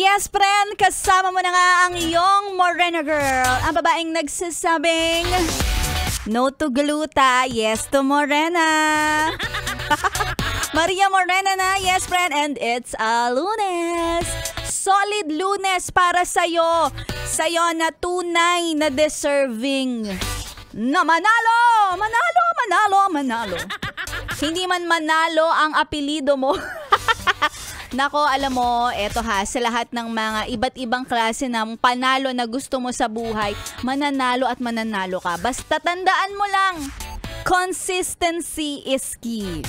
Yes, friend, kasama mo na nga ang iyong Morena girl. Ang babaeng nagsasabing, no to gluta, yes to Morena. Maria Morena na, yes friend, and it's a Lunes. Solid Lunes para sa'yo. Sa'yo na tunay na deserving na manalo! Manalo, manalo, manalo. Hindi man manalo ang apelido mo. Nako, alam mo, eto ha, sa lahat ng mga iba't ibang klase ng panalo na gusto mo sa buhay, mananalo at mananalo ka. Basta tandaan mo lang, consistency is key.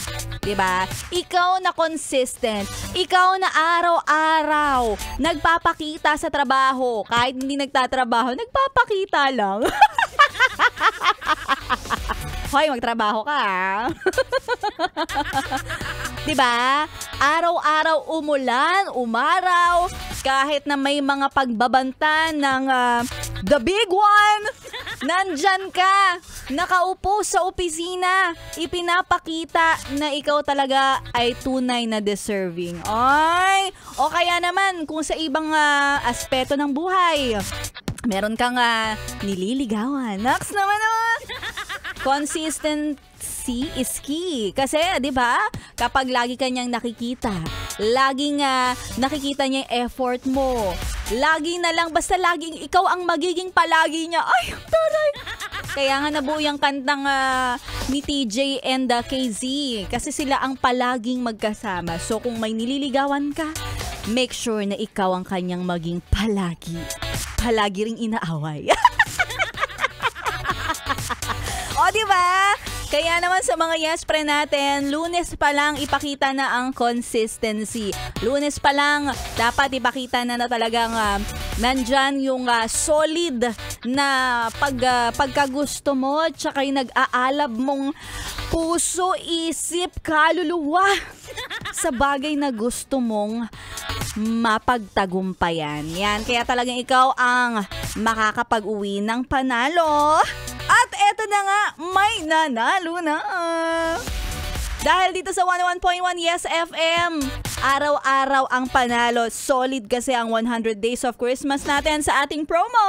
Diba? Ikaw na consistent. Ikaw na araw-araw nagpapakita sa trabaho. Kahit hindi nagtatrabaho, nagpapakita lang. Hoy, magtrabaho ka. Diba? Araw-araw umulan, umaraw, kahit na may mga pagbabanta ng the big one, nandyan ka, nakaupo sa opisina, ipinapakita na ikaw talaga ay tunay na deserving. Ay, o kaya naman kung sa ibang aspeto ng buhay, meron kang nililigawan. Next naman consistency is key. Kasi, di ba, kapag lagi kanyang nakikita, laging nakikita niya yung effort mo, lagi na lang, basta laging ikaw ang magiging palagi niya. Ay, taray! Kaya nga nabuo yung kantang ni TJ and KZ. Kasi sila ang palaging magkasama. So, kung may nililigawan ka, make sure na ikaw ang kanyang maging palagi. Palagi ring inaaway. O, diba? Kaya naman sa mga yes friend natin, Lunes pa lang ipakita na ang consistency. Lunes pa lang dapat ipakita na talagang nandyan yung solid na pagkagusto mo, tsaka yung nag-aalab mong puso, isip, kaluluwa sa bagay na gusto mong mapagtagumpayan. Yan, kaya talagang ikaw ang makakapag-uwi ng panalo. At eto na nga, may nanalo na. Dahil dito sa 101.1 Yes FM, araw-araw ang panalo. Solid kasi ang 100 Days of Christmas natin sa ating promo.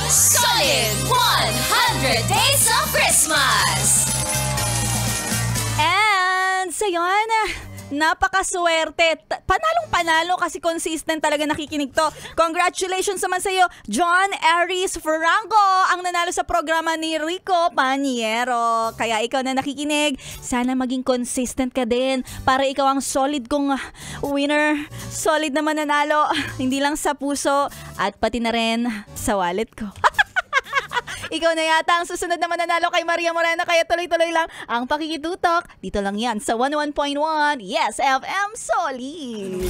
Solid 100 Days of Christmas! And sa yun, napakaswerte. Panalong-panalo kasi consistent talaga nakikinig to. Congratulations naman sa iyo, John Aries Franco, ang nanalo sa programa ni Rico Paniero. Kaya ikaw na nakikinig, sana maging consistent ka din para ikaw ang solid kong winner. Solid na mananalo, hindi lang sa puso at pati na rin sa wallet ko. Ikaw na yata ang susunod na mananalo kay Maria Morena, kaya tuloy-tuloy lang ang pakikitutok. Dito lang yan sa 101.1 Yes FM Solid.